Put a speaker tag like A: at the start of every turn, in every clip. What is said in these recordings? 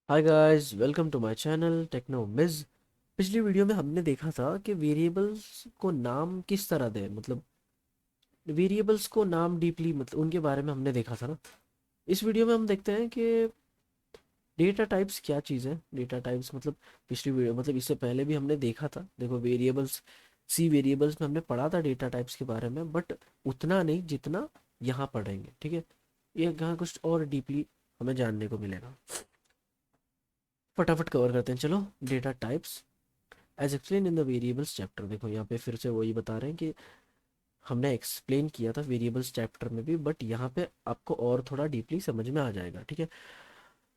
A: Hi guys, welcome to my channel Techno Miz. पिछली video में हमने देखा था कि वेरिएबल्स को नाम किस तरह दें, मतलब वेरिएबल्स को नाम डीपली, मतलब उनके बारे में हमने देखा था ना। इस वीडियो में हम देखते हैं कि डेटा टाइप्स क्या चीज़ है। डेटा टाइप्स मतलब पिछली वीडियो, मतलब इससे पहले भी हमने देखा था। देखो, वेरिएबल्स, सी वेरिएबल्स में हमने पढ़ा था डेटा टाइप्स के बारे में, बट उतना नहीं जितना यहाँ पढ़ेंगे, ठीक है। ये यहाँ कुछ और डीपली हमें जानने को मिलेगा। फटाफट कवर करते हैं, चलो। Data types as explain in the variables chapter. देखो यहाँ पे फिर से वही बता रहे हैं कि हमने एक्सप्लेन किया था वेरिएबल्स चैप्टर में भी, बट यहाँ पे आपको और थोड़ा डीपली समझ में आ जाएगा, ठीक है।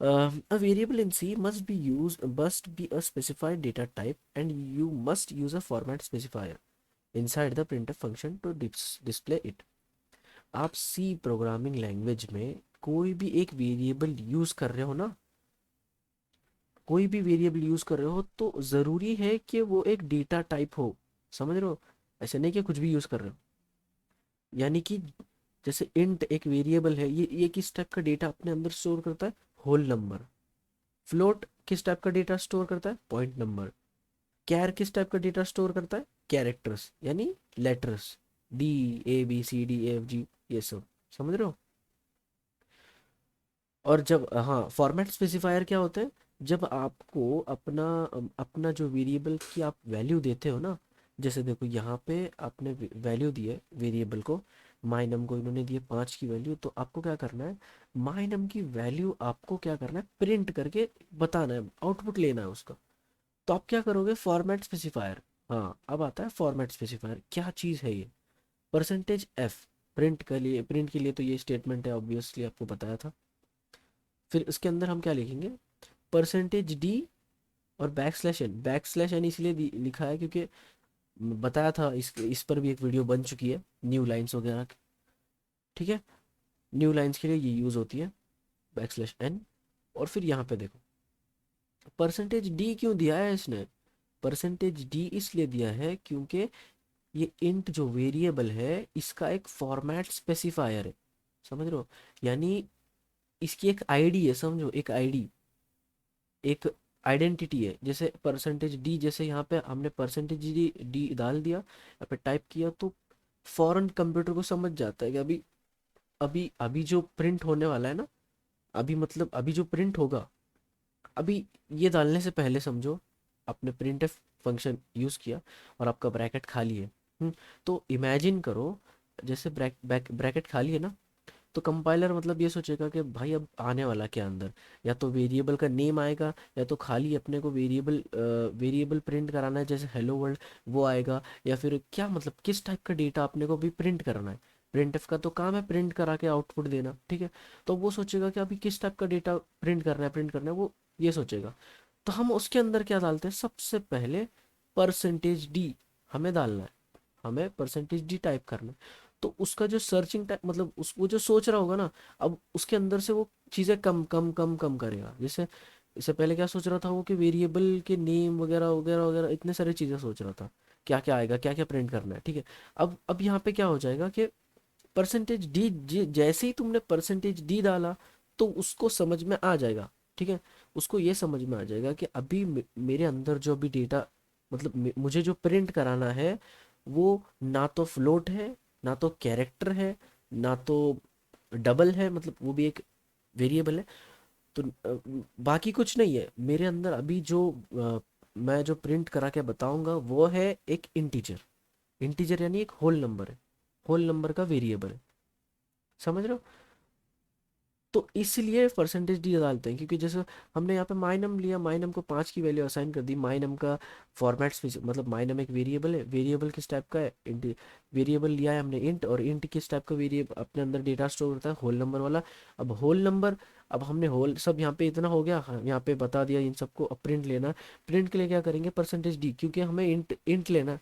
A: A variable in C must be a specified data type and you must use a format specifier inside the printf function to display it. आप सी प्रोग्रामिंग लैंग्वेज में कोई भी एक वेरिएबल यूज कर रहे हो ना, कोई भी वेरिएबल यूज कर रहे हो तो जरूरी है कि वो एक डेटा टाइप हो। समझ रहे हो? ऐसे नहीं कि कुछ भी यूज कर रहे हो। यानी कि जैसे इंट एक वेरिएबल है, ये किस टाइप का डेटा अपने अंदर स्टोर करता है? Whole number. फ्लोट किस टाइप का डेटा स्टोर करता है? Point number. कैर किस टाइप का डेटा स्टोर करता है? कैरेक्टर्स यानी letters, D A B C D E F G, ये सब। समझ रहे हो? और जब, हाँ, फॉर्मेट स्पेसिफायर क्या होते हैं? जब आपको अपना अपना जो वेरिएबल की आप वैल्यू देते हो ना, जैसे देखो यहाँ पे आपने वैल्यू दी है वेरिएबल को। माई नम को इन्होंने दी है 5 की वैल्यू, तो आपको क्या करना है? माई नम की वैल्यू आपको क्या करना है? प्रिंट करके बताना है, आउटपुट लेना है उसका। तो आप क्या करोगे? Format specifier. हाँ, अब आता है फॉर्मेट स्पेसिफायर। क्या चीज़ है ये? %f प्रिंट के लिए तो ये स्टेटमेंट है, ऑब्वियसली आपको बताया था। फिर इसके अंदर हम क्या लिखेंगे? %d और बैक स्लैश एन इसलिए लिखा है क्योंकि बताया था, इस पर भी एक वीडियो बन चुकी है, न्यू लाइंस वगैरह ठीक है। न्यू लाइंस के लिए ये यूज़ होती है, बैक स्लैश एन। और फिर यहाँ पे देखो, %d क्यों दिया है इसने? %d इसलिए दिया है क्योंकि ये इंट जो वेरिएबल है इसका एक फॉर्मेट स्पेसिफायर है। समझ रहे हो? यानी इसकी एक आईडी है, समझो, एक आईडी, एक आइडेंटिटी है। जैसे %d, जैसे यहाँ पे हमने %d डाल दिया, यहाँ पे टाइप किया, तो फौरन कंप्यूटर को समझ जाता है कि अभी अभी अभी जो प्रिंट होने वाला है ना, अभी मतलब अभी जो प्रिंट होगा, अभी ये डालने से पहले समझो आपने प्रिंट फंक्शन यूज़ किया और आपका ब्रैकेट खाली है। तो इमेजिन करो, जैसे ब्रैकेट खाली है ना, तो कंपाइलर मतलब ये सोचेगा कि भाई अब आने वाला क्या अंदर? या तो वेरिएबल का नेम आएगा, या तो खाली अपने को वेरिएबल प्रिंट कराना है, जैसे हेलो वर्ल्ड, वो आएगा। या फिर क्या, मतलब किस टाइप का डेटा अपने को भी प्रिंट करना है? प्रिंट का तो काम है प्रिंट करा के आउटपुट देना, ठीक है। तो वो सोचेगा कि अभी किस टाइप का डेटा प्रिंट करना है, वो ये सोचेगा। तो हम उसके अंदर क्या डालते हैं? सबसे पहले %d हमें डालना है, हमें %d टाइप करना है। तो उसका जो सर्चिंग टाइप, मतलब उस वो जो सोच रहा होगा ना, अब उसके अंदर से वो चीज़ें कम कम कम कम करेगा। जैसे इससे पहले क्या सोच रहा था वो, कि वेरिएबल के नेम वगैरह वगैरह वगैरह इतने सारी चीज़ें सोच रहा था, क्या क्या आएगा, क्या क्या प्रिंट करना है, ठीक है। अब यहाँ पे क्या हो जाएगा कि %d, जैसे ही तुमने %d डाला, तो उसको समझ में आ जाएगा, ठीक है। उसको ये समझ में आ जाएगा कि अभी मेरे अंदर जो अभी डेटा, मतलब मुझे जो प्रिंट कराना है, वो ना तो फ्लोट है, ना तो कैरेक्टर है, ना तो डबल है, मतलब वो भी एक वेरिएबल है। तो बाकी कुछ नहीं है मेरे अंदर अभी जो मैं जो प्रिंट करा के बताऊंगा वो है एक इंटीजर। इंटीजर यानी एक होल नंबर है, होल नंबर का वेरिएबल है। समझ रहे हो? तो इसलिए %d डालते हैं, क्योंकि जैसे हमने यहाँ पे माइनम लिया, माइनम को 5 की वैल्यू असाइन कर दी। माइनम का फॉर्मेट स्पेस, मतलब माइनम एक वेरिएबल है, वेरिएबल किस टाइप का है? इंट। वेरिएबल लिया है हमने इंट, और इंट किस टाइप का वेरिएबल अपने अंदर डेटा स्टोर करता है? होल नंबर वाला। अब होल नंबर, अब हमने होल सब यहाँ पे इतना हो गया, हाँ, यहाँ पे बता दिया इन सबको। अब प्रिंट लेना है, प्रिंट के लिए क्या करेंगे? %d, क्योंकि हमें इंट इंट लेना है।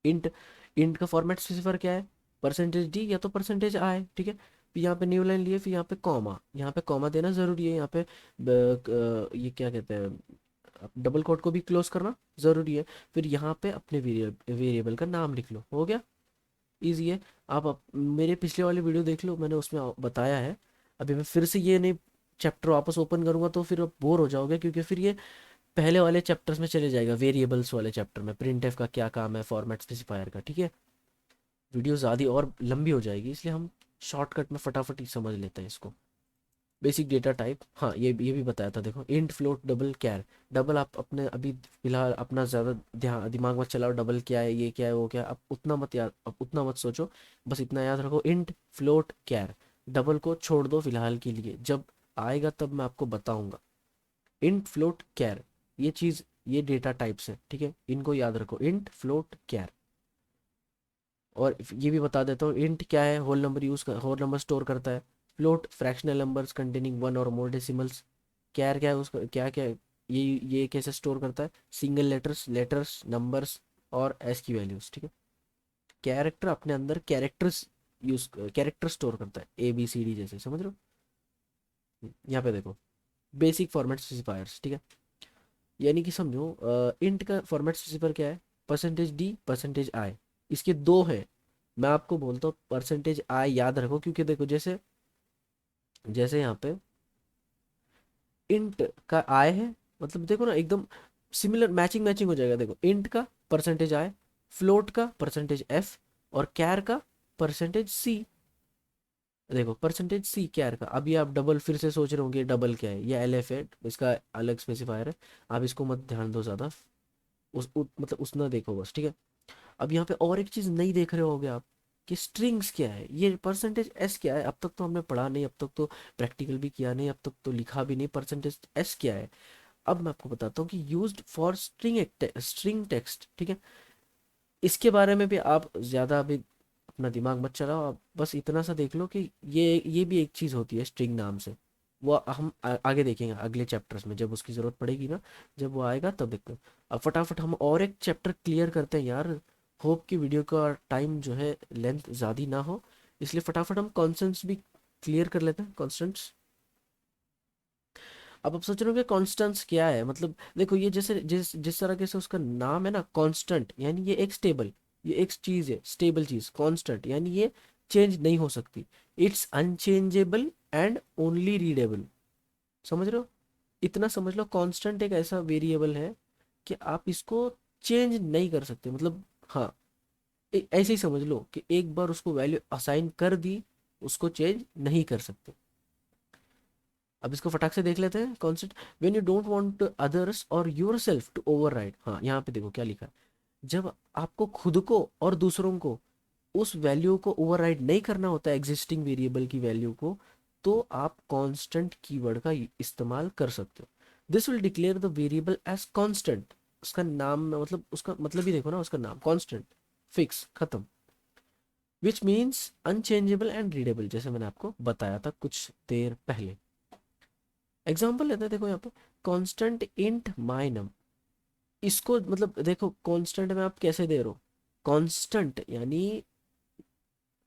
A: इंट इंट का फॉर्मेट स्पेसिफायर क्या है? %d या तो %i, ठीक है। फिर यहाँ पे न्यू लाइन लिए, फिर यहाँ पे कॉमा, यहाँ पे कॉमा देना जरूरी है। यहाँ पे ये क्या कहते हैं, डबल कोट को भी क्लोज करना जरूरी है। फिर यहाँ पे अपने वेरिएबल का नाम लिख लो, हो गया। ईजी है। आप मेरे पिछले वाले वीडियो देख लो, मैंने उसमें बताया है। अभी मैं फिर से ये नहीं चैप्टर वापस ओपन करूंगा तो फिर बोर हो जाओगे, क्योंकि फिर ये पहले वाले चैप्टर्स में चले जाएगा, वेरिएबल्स वाले चैप्टर में, प्रिंट एफ का क्या काम है, फॉर्मेट स्पेसिफायर का, ठीक है। वीडियो ज़्यादा और लंबी हो जाएगी, इसलिए हम शॉर्टकट में फटाफट ही समझ लेते हैं इसको। बेसिक डेटा टाइप, हाँ ये भी बताया था, देखो इंट फ्लोट डबल कैर। डबल आप अपने अभी फिलहाल अपना ज़्यादा ध्यान दिमाग मत चलाओ, डबल क्या है, ये क्या है, वो क्या है, अब उतना मत याद, अब उतना मत सोचो, बस इतना याद रखो, इंट फ्लोट कैर। डबल को छोड़ दो फिलहाल के लिए, जब आएगा तब मैं आपको बताऊंगा। इंट फ्लोट कैर, ये चीज़, ये डेटा टाइप्स है, ठीक है, इनको याद रखो, इंट फ्लोट कैर। और ये भी बता देता हूँ, इंट क्या है, whole number whole number store करता है। Float fractional numbers containing one और मोर डेसिमल्स। कैर क्या है, उसका क्या क्या है, ये कैसे स्टोर करता है, सिंगल लेटर्स, नंबर्स और एस की वैल्यूज, ठीक है। कैरेक्टर अपने अंदर कैरेक्टर स्टोर करता है, ए बी सी डी जैसे, समझ रहे हो। यहाँ पे देखो, बेसिक फॉर्मेट स्पेसिफायर्स, ठीक है। यानी कि समझो, इंट का फॉर्मेट स्पेसिफायर क्या है, परसेंटेज डी, परसेंटेज आई। इसके दो हैं, मैं आपको बोलता हूँ परसेंटेज आई याद रखो, क्योंकि देखो जैसे जैसे यहाँ पे इंट का आई है, मतलब देखो ना एकदम सिमिलर, मैचिंग मैचिंग हो जाएगा, देखो इंट का परसेंटेज आई, फ्लोट का परसेंटेज एफ, और कैर का परसेंटेज सी। देखो परसेंटेज सी कैर का, अभी आप डबल फिर से सोच रहे होंगे डबल क्या है, ये एल एफ है, इसका अलग स्पेसिफायर है, आप इसको मत ध्यान दो ज़्यादा, मतलब उतना देखो बस, ठीक है। अब यहाँ पे और एक चीज़ नहीं देख रहे होगे आप, कि स्ट्रिंग्स क्या है, ये परसेंटेज एस क्या है, अब तक तो हमने पढ़ा नहीं, अब तक तो प्रैक्टिकल भी किया नहीं, अब तक तो लिखा भी नहीं, परसेंटेज एस क्या है। अब मैं आपको बताता हूँ कि यूज्ड फॉर स्ट्रिंग टेक्स्ट, ठीक है। इसके बारे में भी आप ज़्यादा अभी अपना दिमाग मत चलाओ, आप बस इतना सा देख लो कि ये भी एक चीज़ होती है स्ट्रिंग नाम से। वो हम आगे देखेंगे अगले चैप्टर्स में, जब उसकी ज़रूरत पड़ेगी ना, जब वो आएगा तब देखते हैं। अब फटाफट हम और एक चैप्टर क्लियर करते हैं यार, होप कि वीडियो का टाइम जो है लेंथ ज़्यादा ना हो, इसलिए फटाफट हम कॉन्स्टेंट्स भी क्लियर कर लेते हैं, कॉन्स्टेंट्स। अब आप सोच रहे हो कि कॉन्स्टेंट्स क्या है, मतलब देखो ये जैसे जिस जिस तरह से उसका नाम है ना, कांस्टेंट, यानी ये एक स्टेबल, ये एक चीज है, स्टेबल चीज, कांस्टेंट यानी ये चेंज नहीं हो सकती। It's unchangeable and only readable, समझ रहे हो। इतना समझ लो, कांस्टेंट एक ऐसा वेरिएबल है कि आप इसको चेंज नहीं कर सकते, मतलब हाँ, ऐसे ही समझ लो कि एक बार उसको वैल्यू असाइन कर दी, उसको चेंज नहीं कर सकते। अब इसको फटाक से देख लेते हैं, concept. When you don't want others और योर सेल्फ टू ओवरराइड, हाँ यहाँ पे देखो क्या लिखा है, जब आपको खुद को और दूसरों को उस वैल्यू को ओवरराइड नहीं करना होता है, एग्जिस्टिंग वेरिएबल की वैल्यू को, तो आप कांस्टेंट कीवर्ड का इस्तेमाल कर सकते हो। This will declare the variable as constant. उसका नाम मतलब उसका मतलब ही देखो ना, उसका नाम कांस्टेंट, फिक्स, खत्म। Which means unchangeable and readable, जैसे मैंने आपको बताया था कुछ देर पहले। एग्जाम्पल लेते हैं, देखो यहाँ पे कांस्टेंट इंट माय नम। इसको मतलब देखो कांस्टेंट में आप कैसे दे रहे हो, कांस्टेंट यानी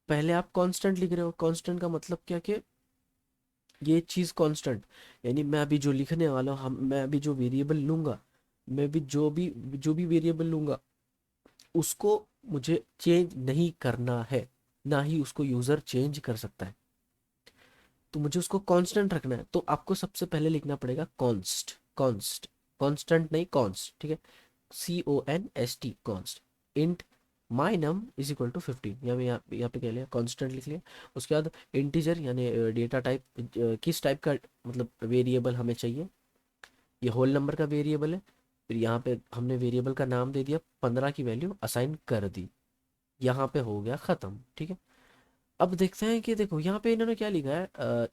A: पहले आप कांस्टेंट लिख रहे हो, कांस्टेंट का मतलब क्या कि ये चीज़ कांस्टेंट, यानी मैं अभी जो लिखने वाला हूँ, हम मैं अभी जो वेरिएबल लूंगा, मैं भी जो भी वेरिएबल लूंगा, उसको मुझे चेंज नहीं करना है, ना ही उसको यूज़र चेंज कर सकता है, तो मुझे उसको कांस्टेंट रखना है, तो आपको सबसे पहले लिखना पड़ेगा कॉन्स्ट, कॉन्स्ट, कांस्टेंट नहीं कॉन्स्ट, ठीक है, CONST, const. Int my num is equal to 15, यहाँ पे क्या लिया, कांस्टेंट लिख लिया। उसके बाद इंटीजर यानी डेटा टाइप, किस टाइप का मतलब वेरिएबल हमें चाहिए, ये होल नंबर का वेरिएबल है, फिर यहाँ पे हमने वेरिएबल का नाम दे दिया, 15 की वैल्यू असाइन कर दी, यहाँ पे हो गया ख़त्म, ठीक है। अब देखते हैं कि देखो यहाँ पे इन्होंने क्या लिखा है,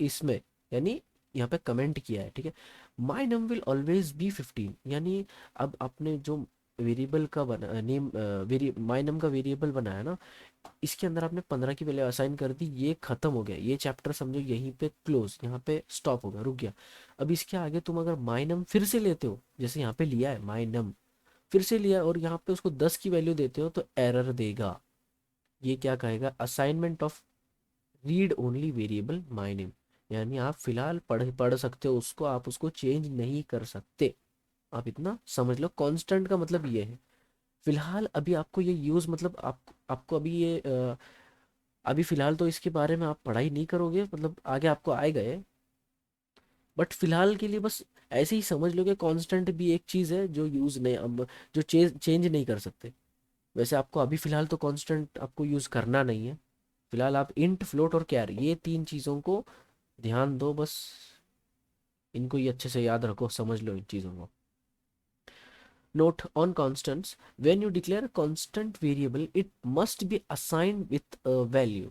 A: इसमें यानी यहाँ पे कमेंट किया है, ठीक है। माई नम विल ऑलवेज बी 15, यानी अब आपने जो वेरिएबल का बना नेम, वेरी माई नम का वेरिएबल बनाया ना, इसके अंदर आपने 15 की वैल्यू असाइन कर दी, ये खत्म हो गया, ये चैप्टर समझो यहीं पे क्लोज, यहाँ पे स्टॉप हो गया, रुक गया। अब इसके आगे तुम अगर माई नम फिर से लेते हो, जैसे यहाँ पे लिया है माई नम, फिर से लिया और यहाँ पे उसको 10 की वैल्यू देते हो, तो एरर देगा। ये क्या कहेगा, assignment of read only variable my name, यानी आप फिलहाल पढ़ पढ़ सकते हो उसको, आप उसको चेंज नहीं कर सकते। आप इतना समझ लो, कांस्टेंट का मतलब ये है। फिलहाल अभी आपको ये यूज़, मतलब आपको अभी ये अभी फिलहाल तो इसके बारे में आप पढ़ाई नहीं करोगे, मतलब आगे आपको आएगा ये, बट फिलहाल के लिए बस ऐसे ही समझ लो कि कांस्टेंट भी एक चीज़ है जो यूज़ नहीं, अब जो चेंज नहीं कर सकते। वैसे आपको अभी फिलहाल तो कांस्टेंट आपको यूज़ करना नहीं है। फिलहाल आप इंट, फ्लोट और कैर, ये तीन चीज़ों को ध्यान दो बस। इनको ही अच्छे से याद रखो, समझ लो इन चीज़ों को। Note on constants: when you declare a constant variable, it must be assigned with a value.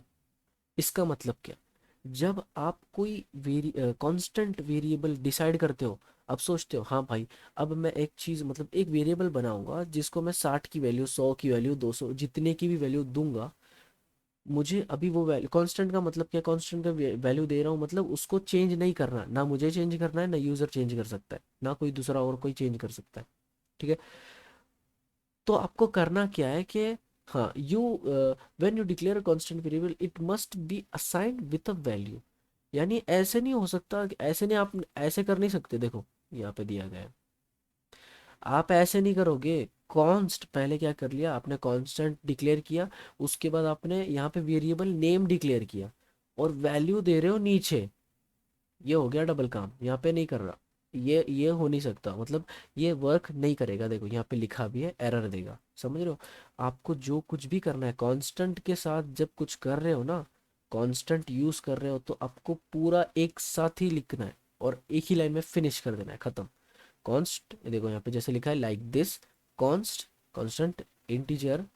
A: इसका मतलब क्या? जब आप कोई कांस्टेंट वेरिएबल डिसाइड करते हो, अब सोचते हो हाँ भाई, अब मैं एक चीज़ मतलब एक वेरिएबल बनाऊंगा जिसको मैं 60 की वैल्यू, 100 की वैल्यू, 200 जितने की भी वैल्यू दूंगा, मुझे अभी वो वैल्यू, कांस्टेंट का मतलब क्या, कांस्टेंट का वैल्यू दे रहा हूँ मतलब उसको चेंज नहीं करना, ना मुझे चेंज करना है, ना यूज़र चेंज कर सकता है, ना कोई दूसरा और कोई चेंज कर सकता है। ठीक है। तो आपको करना क्या है कि हाँ, you when you declare a constant variable it must be assigned with a value. यानी ऐसे नहीं हो सकता कि ऐसे नहीं, आप ऐसे कर नहीं सकते। देखो यहाँ पे दिया गया है, आप ऐसे नहीं करोगे। कॉन्स्ट पहले क्या कर लिया आपने, कांस्टेंट डिक्लेयर किया, उसके बाद आपने यहाँ पे वेरिएबल नेम डिक्लेयर किया और वैल्यू दे रहे हो नीचे। ये हो गया डबल काम, यहाँ पे नहीं कर रहा। ये हो नहीं सकता, मतलब ये वर्क नहीं करेगा। देखो यहाँ पे लिखा भी है, एरर देगा, समझ रहे हो। आपको जो कुछ भी करना है कांस्टेंट के साथ, जब कुछ कर रहे हो ना, कांस्टेंट यूज कर रहे हो, तो आपको पूरा एक साथ ही लिखना है और एक ही लाइन में फिनिश कर देना है, खत्म। कॉन्स्ट, देखो यहाँ पे जैसे लिखा है like this, const, constant integer,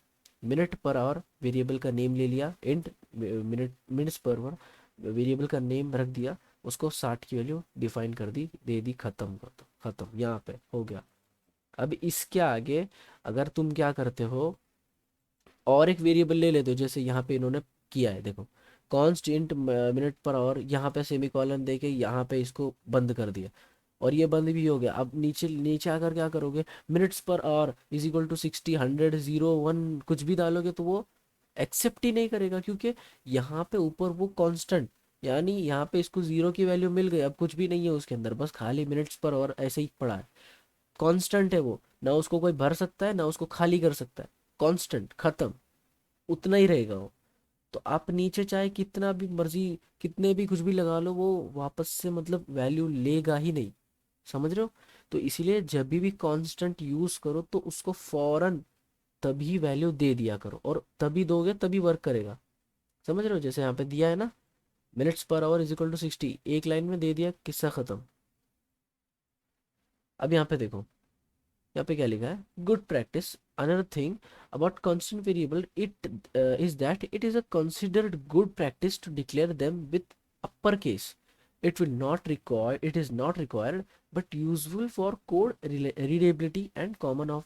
A: minute per hour, variable का नेम ले लिया, int minute, minutes per hour, variable का नेम रख दिया, उसको 60 की वैल्यू डिफाइन कर दी, दे दी, खत्म कर दो, खत्म, यहाँ पे हो गया। अब इसके आगे अगर तुम क्या करते हो, और एक वेरिएबल ले लेते हो, जैसे यहाँ पे इन्होंने किया है, देखो कॉन्स्टेंट मिनट पर आवर, यहाँ पे सेमी कॉलन दे के यहाँ पे इसको बंद कर दिया, और ये बंद भी हो गया। अब नीचे नीचे आकर क्या करोगे, minutes per hour is equal to 60, 100, 0, 1 कुछ भी डालोगे तो वो एक्सेप्ट ही नहीं करेगा, क्योंकि यहाँ पे ऊपर वो कांस्टेंट, यानी यहाँ पे इसको जीरो की वैल्यू मिल गई, अब कुछ भी नहीं है उसके अंदर, बस खाली मिनट्स पर आवर ऐसे ही पड़ा है। कांस्टेंट है वो, ना उसको कोई भर सकता है ना उसको खाली कर सकता है, कांस्टेंट, खत्म, उतना ही रहेगा वो। तो आप नीचे चाहे कितना भी मर्जी, कितने भी कुछ भी लगा लो, वो वापस से मतलब वैल्यू लेगा ही नहीं, समझ रहे हो। तो इसीलिए जब भी कांस्टेंट यूज करो तो उसको फौरन तभी वैल्यू दे दिया करो, और तभी दोगे तभी वर्क करेगा, समझ रहे हो। जैसे यहाँ पे दिया है ना, minutes per hour is equal to 60, एक लाइन में दे दिया, किस्सा खत्म। अब यहाँ पे देखो, यहाँ पे क्या लिखा है, good practice, another thing about constant variable it is that it is a considered good practice to declare them with upper case. It is not required but useful for code readability and common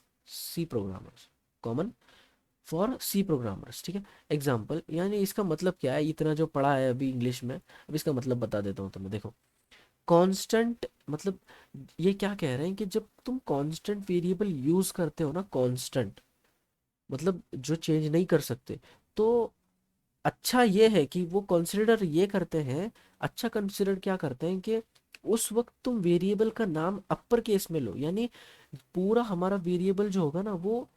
A: for C programmers. ठीक है। Example, यानी इसका मतलब क्या है, इतना जो पढ़ा है अभी इंग्लिश में, अब इसका मतलब बता देता हूँ तुम्हें। देखो कांस्टेंट मतलब, ये क्या कह रहे हैं कि जब तुम कांस्टेंट वेरिएबल यूज करते हो ना, कांस्टेंट मतलब जो चेंज नहीं कर सकते, तो अच्छा ये है कि वो कंसिडर ये करते हैं, अच्छा कंसिडर क्या करते हैं कि उस वक्त तुम वेरिएबल का नाम अपर केस में लो, यानी पूरा हमारा वेरिएबल जो होगा ना वो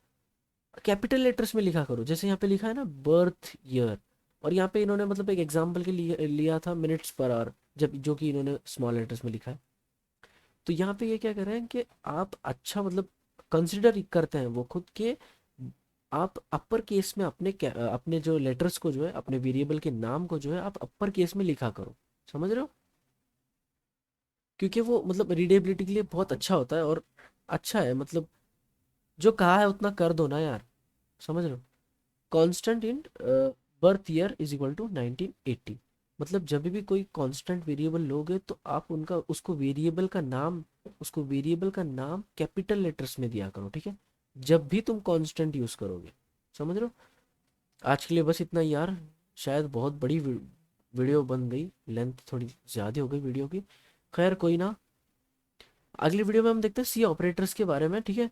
A: कैपिटल लेटर्स में लिखा करो। जैसे यहाँ पे लिखा है ना बर्थ ईयर, और यहाँ पे इन्होंने मतलब एक एग्जांपल के लिए लिया था मिनट्स पर आवर, जब जो कि इन्होंने स्मॉल लेटर्स में लिखा है। तो यहाँ पे ये क्या कर रहे हैं कि आप अच्छा मतलब कंसिडर करते हैं वो खुद के, आप अपर केस में अपने अपने जो लेटर्स को जो है, अपने वेरिएबल के नाम को जो है आप अपर केस में लिखा करो, समझ रहे हो। क्योंकि वो मतलब रीडेबिलिटी के लिए बहुत अच्छा होता है, और अच्छा है मतलब, जो कहा है उतना कर दो ना यार, समझ रहे हो। Constant in birth year is equal to 1980, मतलब जब भी कोई कांस्टेंट वेरिएबल लोगे तो आप उनका उसको वेरिएबल का नाम कैपिटल लेटर्स में दिया करो, ठीक है, जब भी तुम कांस्टेंट यूज करोगे, समझ रहे हो। आज के लिए बस इतना ही यार, शायद बहुत बड़ी वीडियो बन गई, लेंथ थोड़ी ज़्यादा हो गई वीडियो की। खैर कोई ना, अगली वीडियो में हम देखते हैं सी ऑपरेटर्स के बारे में, ठीक है।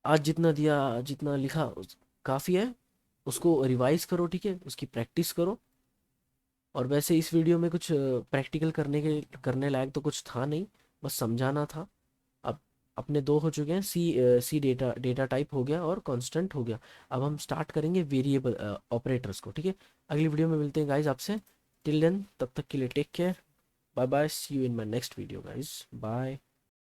A: आज जितना दिया, जितना लिखा काफ़ी है, उसको रिवाइज करो, ठीक है, उसकी प्रैक्टिस करो। और वैसे इस वीडियो में कुछ प्रैक्टिकल करने लायक तो कुछ था नहीं, बस समझाना था। अब अपने दो हो चुके हैं, सी डेटा डेटा टाइप हो गया और कांस्टेंट हो गया। अब हम स्टार्ट करेंगे वेरिएबल ऑपरेटर्स को, ठीक है। अगली वीडियो में मिलते हैं गाइज आपसे। टिल देन, तब तक के लिए take care, bye bye, see you in my next video guys, bye.